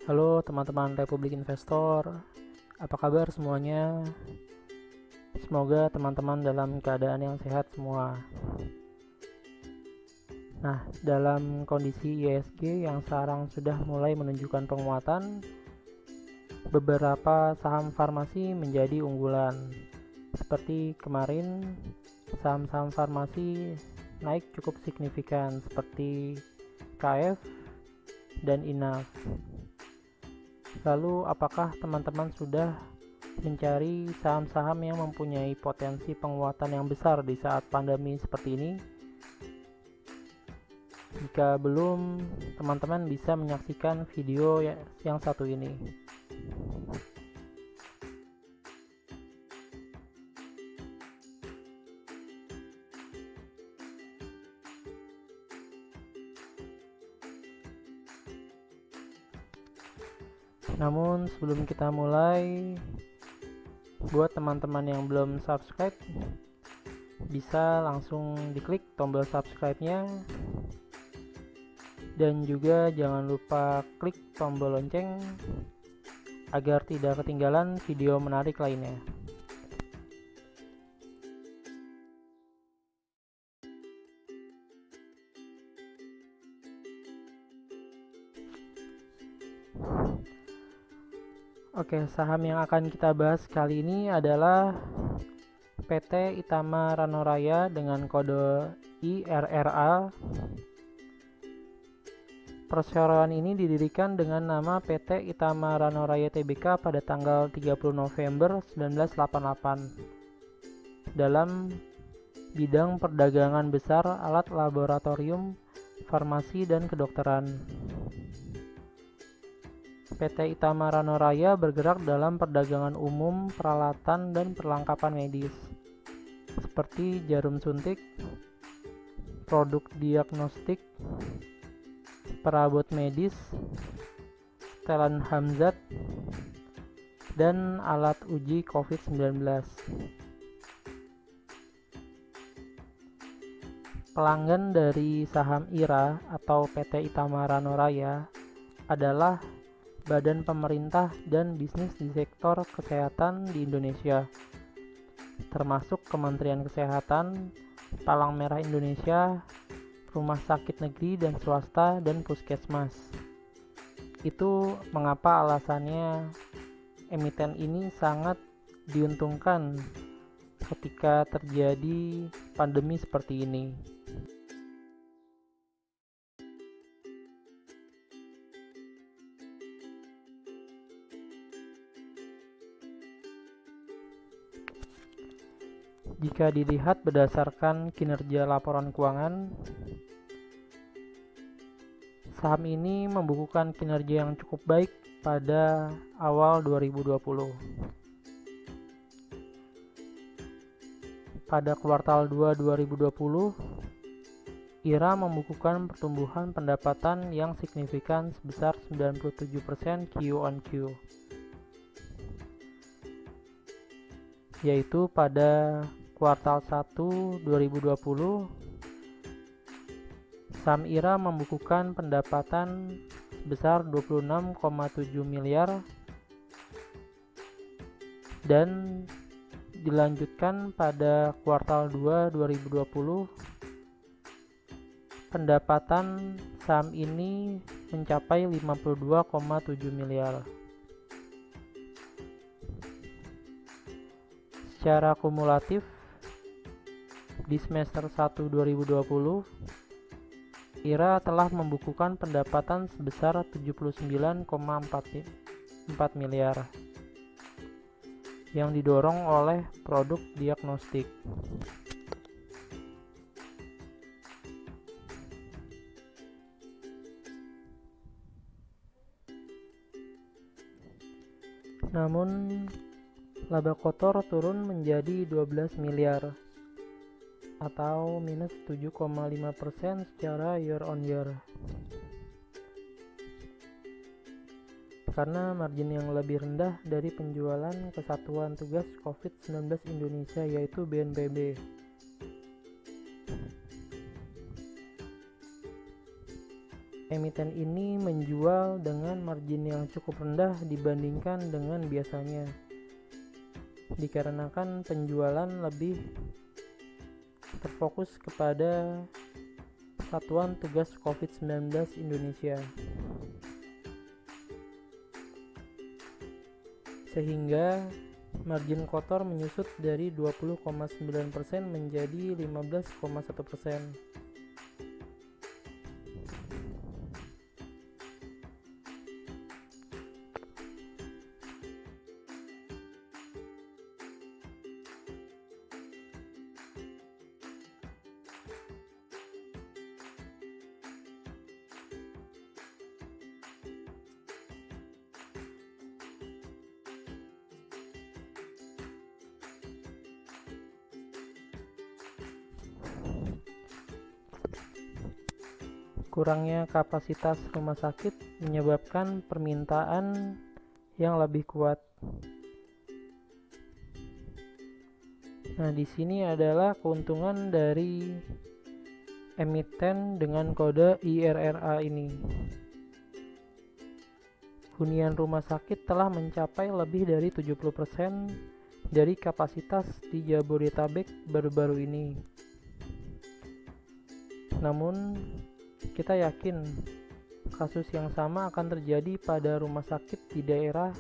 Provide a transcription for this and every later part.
Halo teman-teman Republik Investor, apa kabar semuanya? Semoga teman-teman dalam keadaan yang sehat semua. Nah, dalam kondisi ISG yang sekarang sudah mulai menunjukkan penguatan, beberapa saham farmasi menjadi unggulan. Seperti kemarin, saham-saham farmasi naik cukup signifikan seperti KF dan INAF. Lalu apakah teman-teman sudah mencari saham-saham yang mempunyai potensi penguatan yang besar di saat pandemi seperti ini? Jika belum, teman-teman bisa menyaksikan video yang satu ini. Namun sebelum kita mulai, buat teman-teman yang belum subscribe, bisa langsung diklik tombol subscribe-nya, dan juga jangan lupa klik tombol lonceng agar tidak ketinggalan video menarik lainnya. Oke, saham yang akan kita bahas kali ini adalah PT Itama Ranoraya dengan kode IRRA. Perseroan ini didirikan dengan nama PT Itama Ranoraya Tbk pada tanggal 30 November 1988 dalam bidang perdagangan besar alat laboratorium, farmasi, dan kedokteran. PT Itama Ranoraya bergerak dalam perdagangan umum, peralatan, dan perlengkapan medis seperti jarum suntik, produk diagnostik, perabot medis, setelan hamzat, dan alat uji COVID-19. Pelanggan dari saham IRA atau PT Itama Ranoraya adalah badan pemerintah dan bisnis di sektor kesehatan di Indonesia, termasuk Kementerian Kesehatan, Palang Merah Indonesia, rumah sakit negeri dan swasta, dan puskesmas. Itu mengapa alasannya emiten ini sangat diuntungkan ketika terjadi pandemi seperti ini. Jika dilihat berdasarkan kinerja laporan keuangan, saham ini membukukan kinerja yang cukup baik pada awal 2020. Pada kuartal 2 2020, IRA membukukan pertumbuhan pendapatan yang signifikan sebesar 97% Q-on-Q, yaitu pada kuartal 1 2020 saham IRA membukukan pendapatan sebesar 26,7 miliar dan dilanjutkan pada kuartal 2 2020 pendapatan saham ini mencapai 52,7 miliar. Secara kumulatif di semester 1 2020, IRA telah membukukan pendapatan sebesar 79,4 miliar yang didorong oleh produk diagnostik. Namun laba kotor turun menjadi 12 miliar atau minus 7,5% secara year on year, karena margin yang lebih rendah dari penjualan Kesatuan Tugas COVID-19 Indonesia yaitu BNPB. emiten ini menjual dengan margin yang cukup rendah dibandingkan dengan biasanya, dikarenakan penjualan lebih terfokus kepada Satuan Tugas COVID-19 Indonesia, sehingga margin kotor menyusut dari 20,9% menjadi 15,1%. Kurangnya kapasitas rumah sakit menyebabkan permintaan yang lebih kuat. Nah, di sini adalah keuntungan dari emiten dengan kode IRRA ini. Hunian rumah sakit telah mencapai lebih dari 70% dari kapasitas di Jabodetabek baru-baru ini. Namun, kita yakin kasus yang sama akan terjadi pada rumah sakit di daerah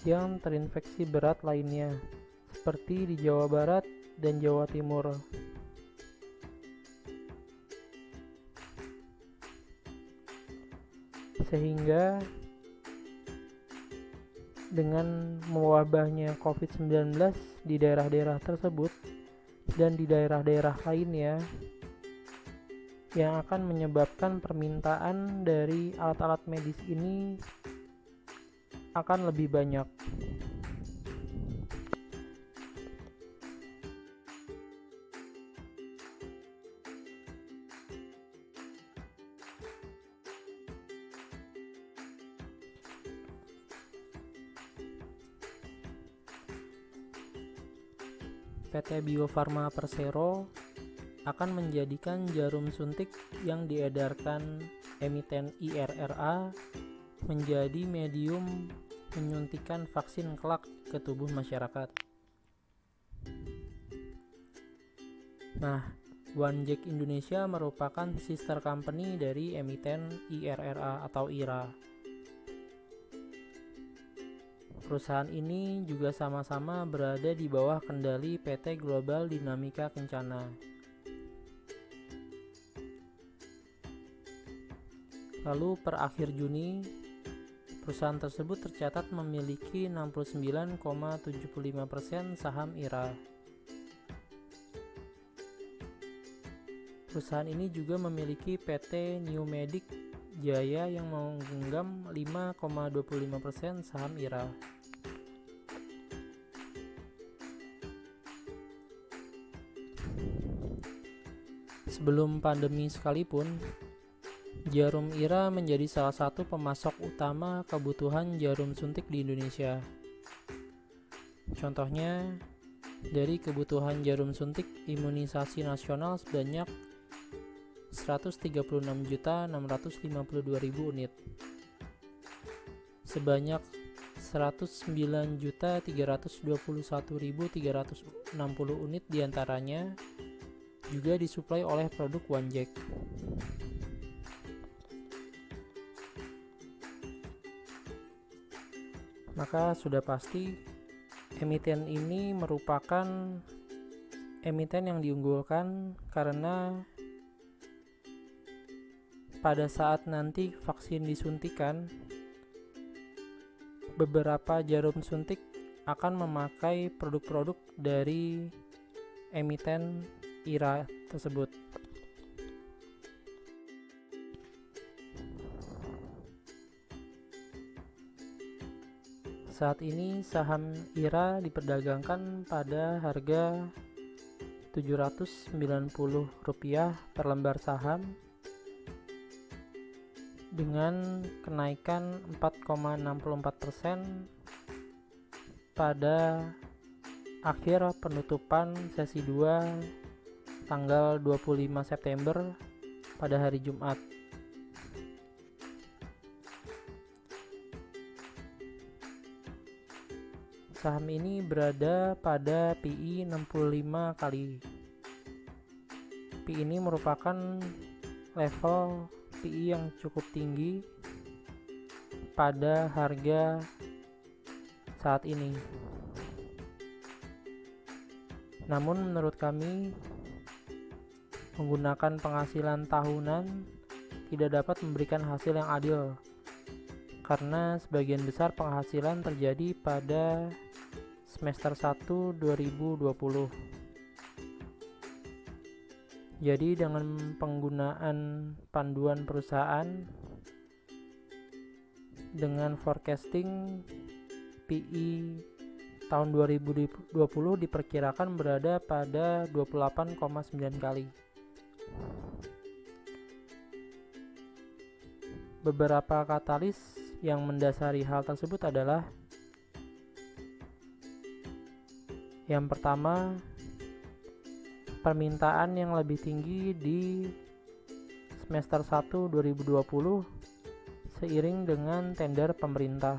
yang terinfeksi berat lainnya, seperti di Jawa Barat dan Jawa Timur. Sehingga dengan mewabahnya COVID-19 di daerah-daerah tersebut dan di daerah-daerah lainnya, yang akan menyebabkan permintaan dari alat-alat medis ini akan lebih banyak. PT Bio Farma Persero akan menjadikan jarum suntik yang diedarkan emiten IRRA menjadi medium menyuntikkan vaksin kelak ke tubuh masyarakat. Nah, OneJack Indonesia merupakan sister company dari emiten IRRA atau IRA. Perusahaan ini juga sama-sama berada di bawah kendali PT Global Dinamika Kencana. Lalu per akhir Juni, perusahaan tersebut tercatat memiliki 69,75% saham IRA. Perusahaan ini juga memiliki PT New Medic Jaya yang menggenggam 5,25% saham IRA. Sebelum pandemi sekalipun, jarum IRA menjadi salah satu pemasok utama kebutuhan jarum suntik di Indonesia. Contohnya, dari kebutuhan jarum suntik imunisasi nasional sebanyak 136.652.000 unit. Sebanyak 109.321.360 unit diantaranya juga disuplai oleh produk OneJack. Maka sudah pasti emiten ini merupakan emiten yang diunggulkan karena pada saat nanti vaksin disuntikan, beberapa jarum suntik akan memakai produk-produk dari emiten IRA tersebut. Saat ini saham IRA diperdagangkan pada harga Rp790 per lembar saham dengan kenaikan 4,64% pada akhir penutupan sesi 2 tanggal 25 September pada hari Jumat. saham ini berada pada PI 65 kali. PI ini merupakan level PI yang cukup tinggi pada harga saat ini. Namun menurut kami, menggunakan penghasilan tahunan tidak dapat memberikan hasil yang adil, karena sebagian besar penghasilan terjadi pada semester 1 2020. Jadi dengan penggunaan panduan perusahaan dengan forecasting PI tahun 2020 diperkirakan berada pada 28,9 kali. Beberapa katalis yang mendasari hal tersebut adalah: yang pertama, permintaan yang lebih tinggi di semester 1 2020 seiring dengan tender pemerintah.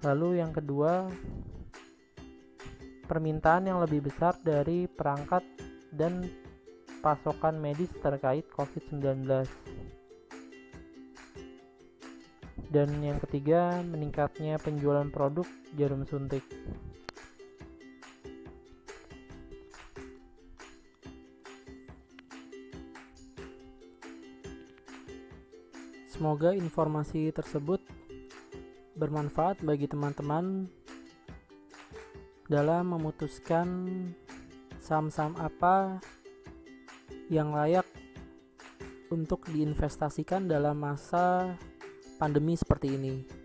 Lalu yang kedua, permintaan yang lebih besar dari perangkat dan pasokan medis terkait COVID-19. Dan yang ketiga, meningkatnya penjualan produk jarum suntik. Semoga informasi tersebut bermanfaat bagi teman-teman dalam memutuskan saham-saham apa yang layak untuk diinvestasikan dalam masa pandemi seperti ini.